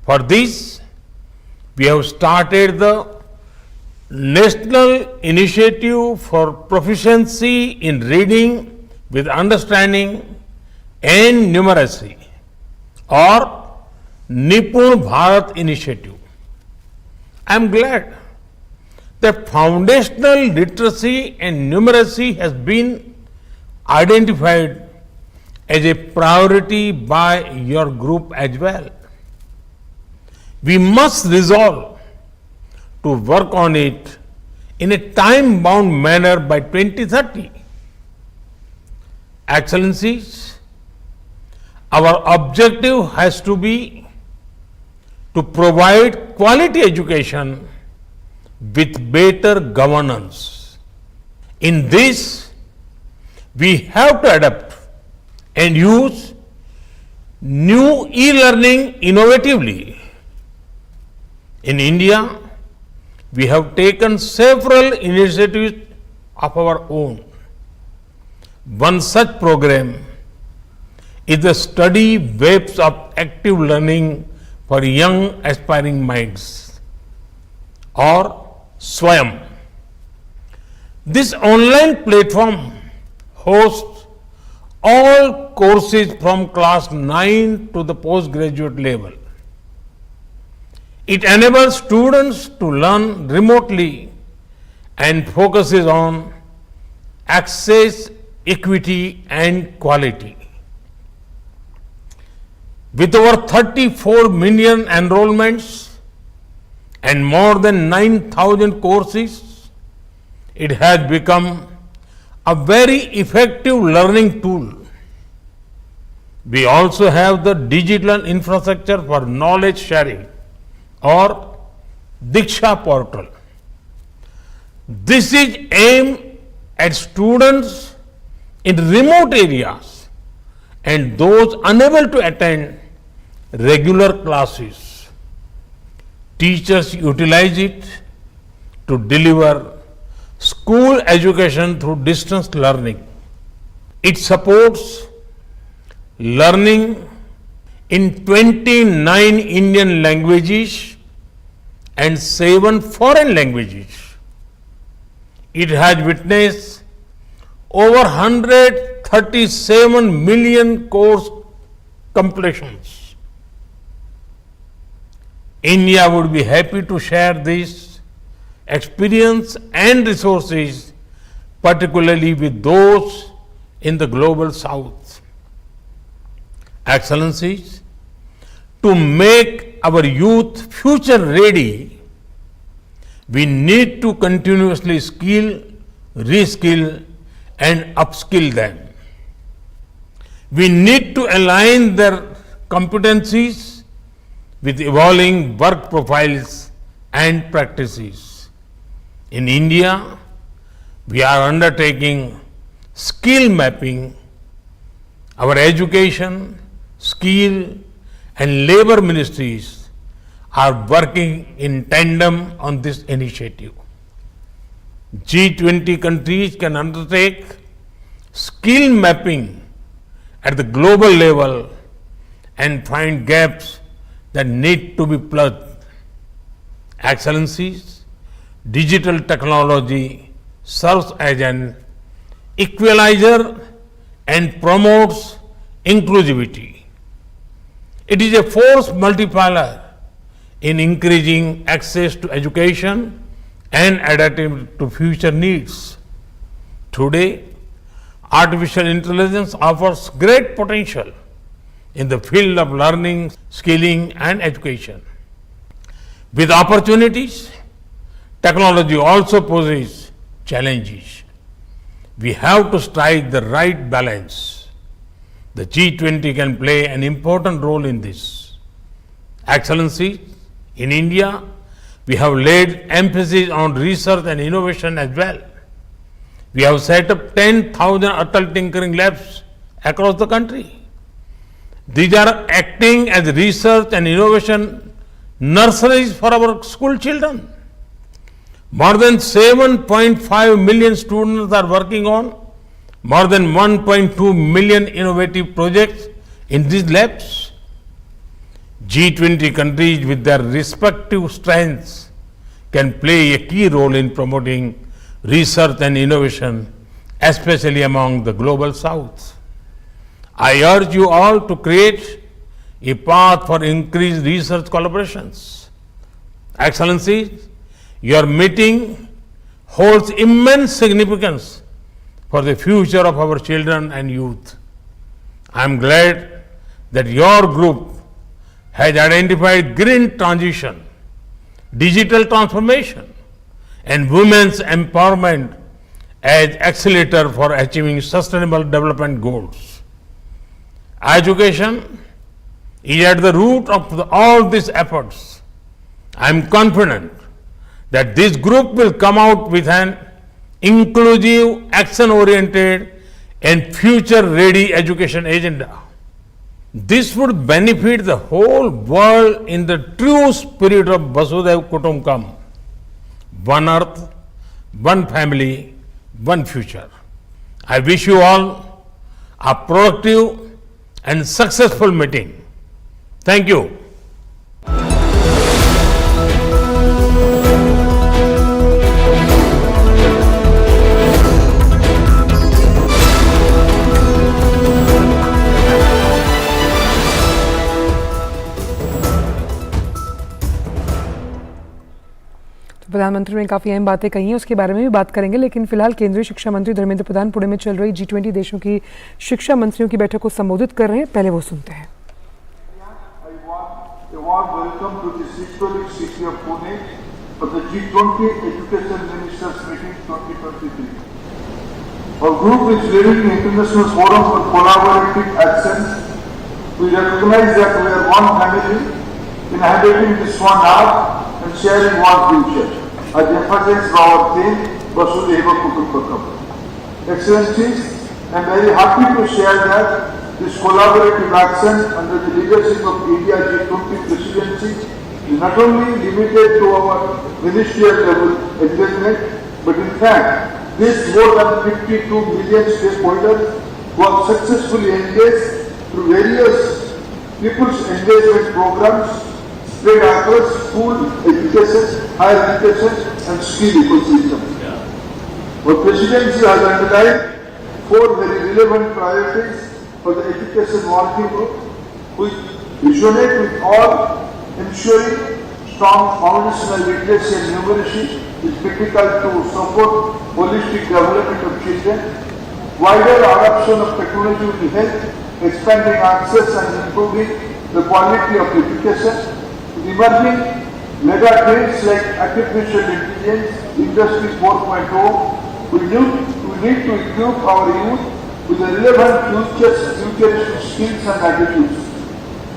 For this, we have started the National Initiative for Proficiency in Reading with Understanding and Numeracy, or Nipun Bharat Initiative. I am glad that foundational literacy and numeracy has been identified as a priority by your group as well. We must resolve to work on it in a time-bound manner by 2030. Excellencies, our objective has to be to provide quality education with better governance. In this, we have to adapt and use new e-learning innovatively. In India, we have taken several initiatives of our own. One such program is the study webs of active learning for young aspiring minds, or Swayam. This online platform hosts all courses from class 9 to the postgraduate level. It enables students to learn remotely and focuses on access, equity, and quality. With over 34 million enrollments and more than 9,000 courses, it has become a very effective learning tool. We also have the digital infrastructure for knowledge sharing, or Diksha portal. This is aimed at students in remote areas and those unable to attend regular classes. Teachers utilize it to deliver school education through distance learning. It supports learning in 29 Indian languages and 7 foreign languages. It has witnessed over 137 million course completions. India would be happy to share this experience and resources, particularly with those in the global south. Excellencies, to make our youth future ready, we need to continuously skill, reskill, and upskill them. We need to align their competencies with evolving work profiles and practices. In India, we are undertaking skill mapping. Our education, skill, and labor ministries are working in tandem on this initiative. G20 countries can undertake skill mapping at the global level and find gaps that need to be plugged. Excellencies, digital technology serves as an equalizer and promotes inclusivity. It is a force multiplier in increasing access to education and adapting to future needs. Today, artificial intelligence offers great potential in the field of learning, skilling, and education. With opportunities, technology also poses challenges. We have to strike the right balance. The G20 can play an important role in this. Excellency, in India, we have laid emphasis on research and innovation as well. We have set up 10,000 Atal Tinkering Labs across the country. These are acting as research and innovation nurseries for our school children. More than 7.5 million students are working on more than 1.2 million innovative projects in these labs. G20 countries with their respective strengths can play a key role in promoting research and innovation, especially among the global south. I urge you all to create a path for increased research collaborations. Excellencies, your meeting holds immense significance for the future of our children and youth. I am glad that your group has identified green transition, digital transformation, and women's empowerment as accelerator for achieving sustainable development goals. Education is at the root of all these efforts. I am confident that this group will come out with an inclusive, action-oriented, and future-ready education agenda. This would benefit the whole world in the true spirit of Vasudhaiva Kutumbakam. One earth, one family, one future. I wish you all a productive and successful meeting. Thank you. प्रधानमंत्री ने काफ़ी अहम बातें कही हैं, उसके बारे में भी बात करेंगे, लेकिन फिलहाल केंद्रीय शिक्षा मंत्री धर्मेंद्र प्रधान पुणे में चल रही G20 देशों की शिक्षा मंत्रियों की बैठक को संबोधित कर रहे हैं। पहले वो सुनते हैं। A warm welcome to this historic city of Pune for the G20 Education Ministers Meeting 2023. Our group is leading the International Forum for Collaborative Actions. We recognize that we are one family inhabiting this one earth and sharing one future. As emphasized by our theme, Vasudhaiva Kutumbakam. Excellencies, I am very happy to share that this collaborative action under the leadership of India G20 presidency is not only limited to our ministerial level engagement, but in fact, this more than 52 million stakeholders who have successfully engaged through various people's engagement programs spread across school, education, higher education and skill ecosystems. Our presidency has underlined 4 very relevant priorities for the education working group, which resonate with all, ensuring strong foundational literacy and numeracy is critical to support holistic development of children. Wider adoption of technology will help expanding access and improving the quality of education. Emerging mega trends like artificial intelligence, Industry 4.0, we need to equip our youth with the relevant futuristic skills and attitudes.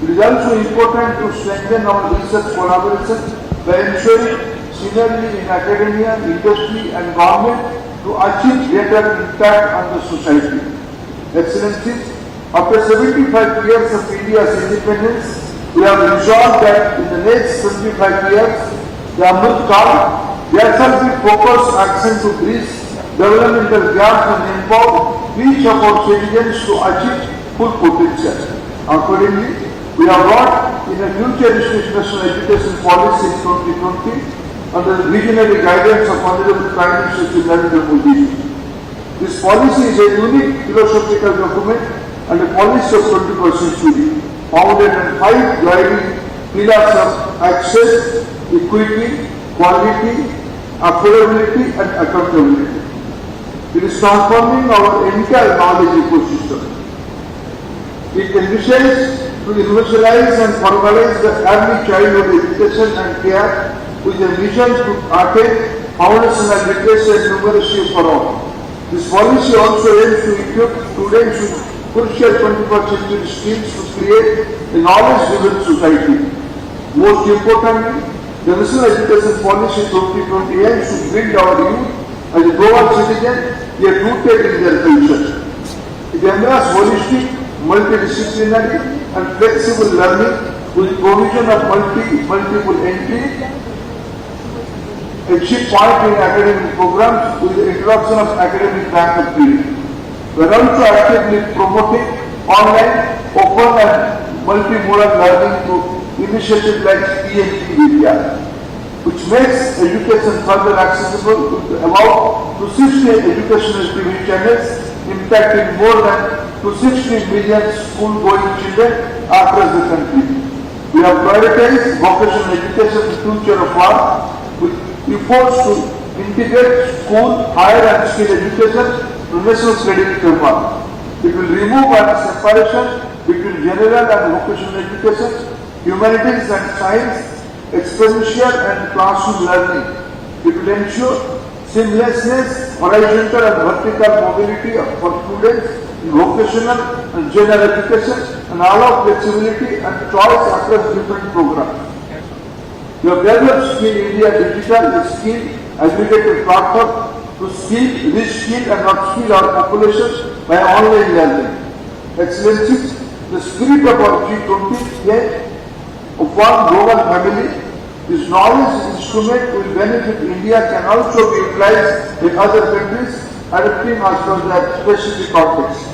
It is also important to strengthen our research collaboration by ensuring synergy in academia, industry and government to achieve greater impact on the society. Excellencies, after 75 years of India's independence, we have resolved that in the next 25 years, the Amrit Kaal, there shall be focused action to bridge developmental gaps and empower each of our citizens to achieve full potential. Accordingly, we have brought in a futuristic national education policy in 2020 under the visionary guidance of Honorable Prime Minister Shri Narendra Modi. This policy is a unique philosophical document and a policy of 21st century, founded on 5 guiding pillars of access, equity, quality, affordability and accountability. It is transforming our entire knowledge ecosystem. It envisages to universalize and formalize the early childhood education and care with a vision to attain foundational literacy and numeracy for all. This policy also aims to equip students with crucial 21st century skills to create a knowledge-driven society. Most importantly, the National Education Policy 2020 aims to build our youth as a global citizen, yet rooted in their culture. It embraces holistic, multidisciplinary and flexible learning with provision of multiple entry, exit point in academic programs with the introduction of academic rank of credit. We are also actively promoting online, open and multimodal learning through initiatives like PhD India, which makes education further accessible to about 260 educational TV channels impacting more than 260 million school-going children across the country. We have prioritized vocational education in the future of work with efforts to integrate school, higher and skill education to national credit framework. It will remove a separation between general and vocational education, humanities and science, experiential and classroom learning. It will ensure seamlessness, horizontal and vertical mobility for students in vocational and general education and allow flexibility and choice across different programs. We have developed Skill India Digital, a skill aggregated platform to reskill and upskill our population by online learning. Excellencies, the spirit of our G20 is of one global family. This knowledge instrument will benefit India can also be utilized in other countries, adapting as per their specific context.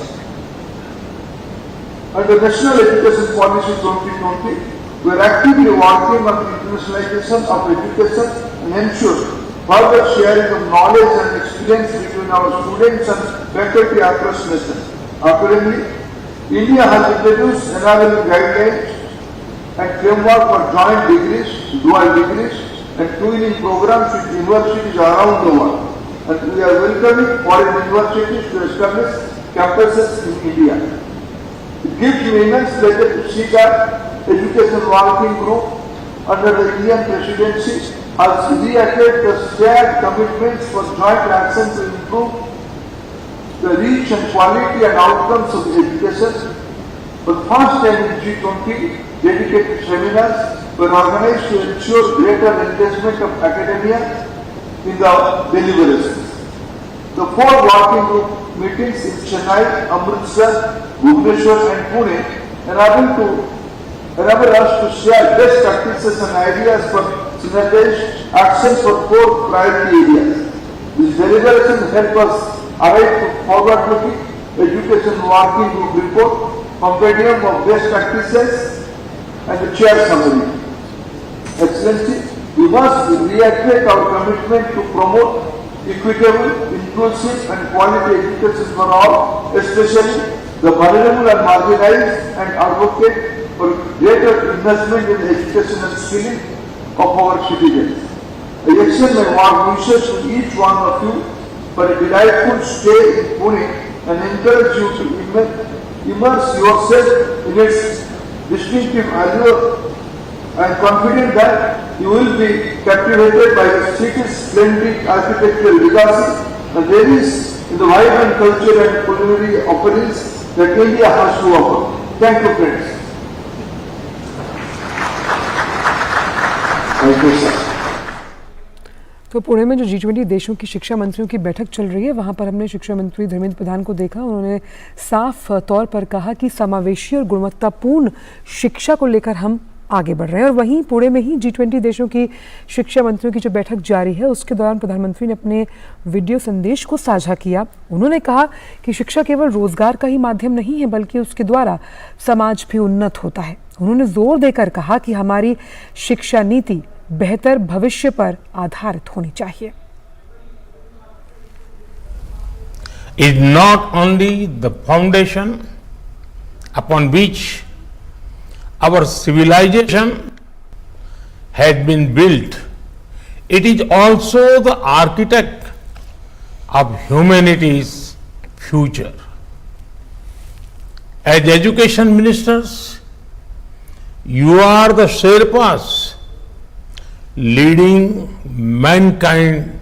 Under National Education Policy 2020, we are actively working on the internationalization of education and ensure further sharing of knowledge and experience between our students and faculty across nations. Accordingly, India has introduced enabling guidelines and framework for joint degrees, dual degrees, and twinning programs with universities around the world. And we are welcoming foreign universities to establish campuses in India. It gives me immense pleasure to see that Education Working Group under the Indian presidency has reiterated the shared commitments for joint action to improve the reach and quality and outcomes of education. For the first time in G20, dedicated seminars were organized to ensure greater engagement of academia in the deliberations. The 4 working group meetings in Chennai, Amritsar, Bhubaneswar and Pune enable us to share best practices and ideas for synergized actions for 4 priority areas. This deliberation help us arrive to forward-looking education working group report, compendium of best practices and the chair summary. Excellency, we must reiterate our commitment to promote equitable, inclusive and quality education for all, especially the vulnerable and marginalized, and advocate for greater investment in education and skilling of our citizens. I extend my warm wishes to each one of you for a delightful stay in Pune and encourage you to immerse yourself in its distinctive allure. I am confident that you will be captivated by the city's splendid architectural legacy and varies in the vibrant culture and culinary offerings that India has to offer. Thank you, friends. Thank you, sir. तो पुणे में जो G20 देशों की शिक्षा मंत्रियों की बैठक चल रही है, वहां पर हमने शिक्षा मंत्री धर्मेंद्र प्रधान को देखा। उन्होंने साफ तौर पर कहा कि समावेशी और गुणवत्तापूर्ण शिक्षा को लेकर हम आगे बढ़ रहे हैं। और वहीं पुणे में ही G20 देशों की शिक्षा मंत्रियों की जो बैठक जारी है, उसके दौरान प्रधानमंत्री ने अपने वीडियो संदेश को साझा किया। उन्होंने कहा कि शिक्षा केवल रोजगार का ही माध्यम नहीं है, बल्कि उसके द्वारा समाज भी उन्नत होता है। उन्होंने जोर देकर कहा कि हमारी शिक्षा नीति बेहतर भविष्य पर आधारित होनी चाहिए। Is not only the foundation upon which our civilization has been built, it is also the architect of humanity's future. As education ministers, you are the Sherpas leading mankind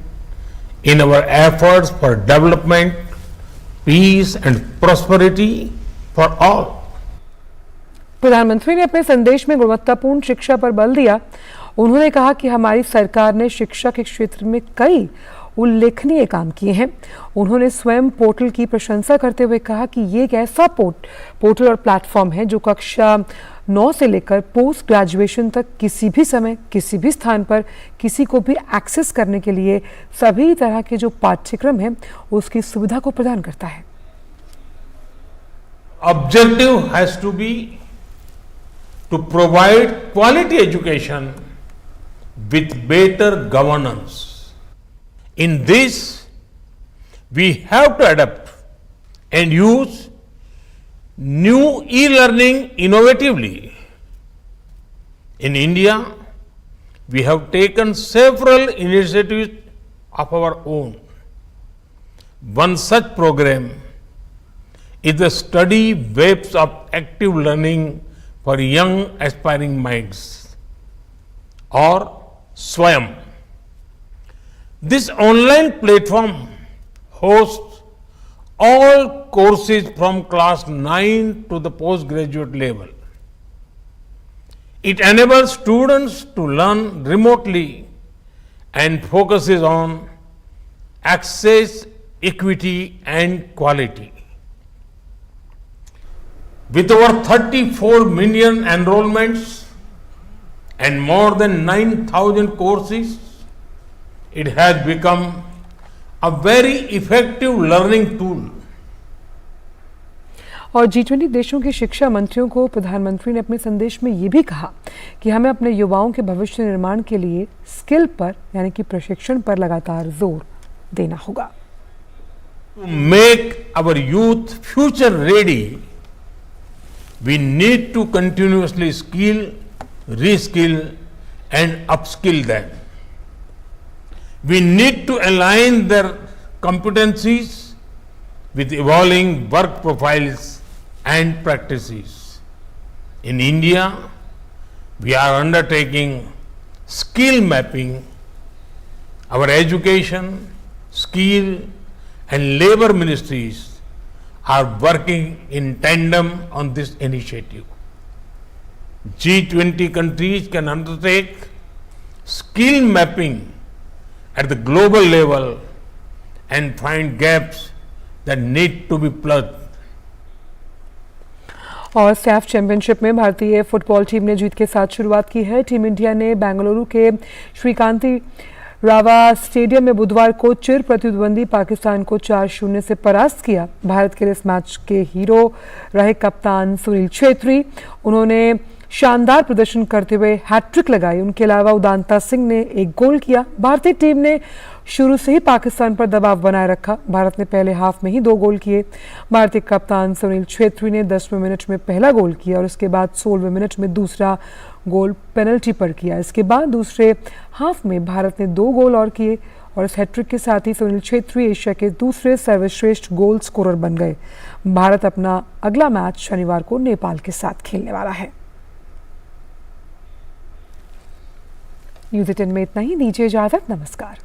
in our efforts for development, peace and prosperity for all. प्रधानमंत्री ने अपने संदेश में गुणवत्तापूर्ण शिक्षा पर बल दिया। उन्होंने कहा कि हमारी सरकार ने शिक्षा के क्षेत्र में कई उल्लेखनीय काम किए हैं। उन्होंने स्वयं पोर्टल की प्रशंसा करते हुए कहा कि ये एक ऐसा पोर्टल और प्लेटफॉर्म है जो कक्षा 9 से लेकर पोस्ट ग्रेजुएशन तक किसी भी समय, किसी भी स्थान पर किसी को भी एक्सेस करने के लिए सभी तरह के जो पाठ्यक्रम हैं उसकी सुविधा को प्रदान करता है। Objective has to be to provide quality education with better governance. In this, we have to adapt and use new e-learning innovatively. In India, we have taken several initiatives of our own. One such program is the study webs of active learning for young aspiring minds, or Swayam. This online platform hosts all courses from class 9 to the postgraduate level. It enables students to learn remotely and focuses on access, equity and quality. With over 34 million enrollments and more than 9,000 courses, it has become a very effective learning tool. और G20 देशों के शिक्षा मंत्रियों को प्रधानमंत्री ने अपने संदेश में ये भी कहा कि हमें अपने युवाओं के भविष्य निर्माण के लिए स्किल पर यानी कि प्रशिक्षण पर लगातार जोर देना होगा. To make our youth future ready, we need to continuously skill, reskill and upskill them. We need to align their competencies with evolving work profiles and practices. In India, we are undertaking skill mapping. Our education, skill and labor ministries are working in tandem on this initiative. G20 countries can undertake skill mapping at the global level and find gaps that need to be plugged. और Saif championship में भारतीय football team ने जीत के साथ शुरुआत की है. Team India ने बेंगलुरु के श्रीकांती रावा स्टेडियम में बुधवार को चिर प्रतिद्वंदी पाकिस्तान को 4-0 से परास्त किया. भारत के इस मैच के हीरो रहे कप्तान सुनील छेत्री. उन्होंने शानदार प्रदर्शन करते हुए हैट्रिक लगाई. उनके अलावा उदांता सिंह ने एक गोल किया. भारतीय टीम ने शुरू से ही पाकिस्तान पर दबाव बनाए रखा. भारत ने पहले हाफ में ही 2 गोल किए. भारतीय कप्तान सुनील छेत्री ने 10वें मिनट में पहला गोल किया और उसके बाद 16वें मिनट में दूसरा गोल पेनल्टी पर किया. इसके बाद दूसरे हाफ में भारत ने 2 गोल और किए और इस हैट्रिक के साथ ही सुनील छेत्री एशिया के दूसरे सर्वश्रेष्ठ गोल स्कोरर बन गए. भारत अपना अगला मैच शनिवार को नेपाल के साथ खेलने वाला है. न्यूज़ 18 में इतना ही. दीजिए इजाजत. नमस्कार.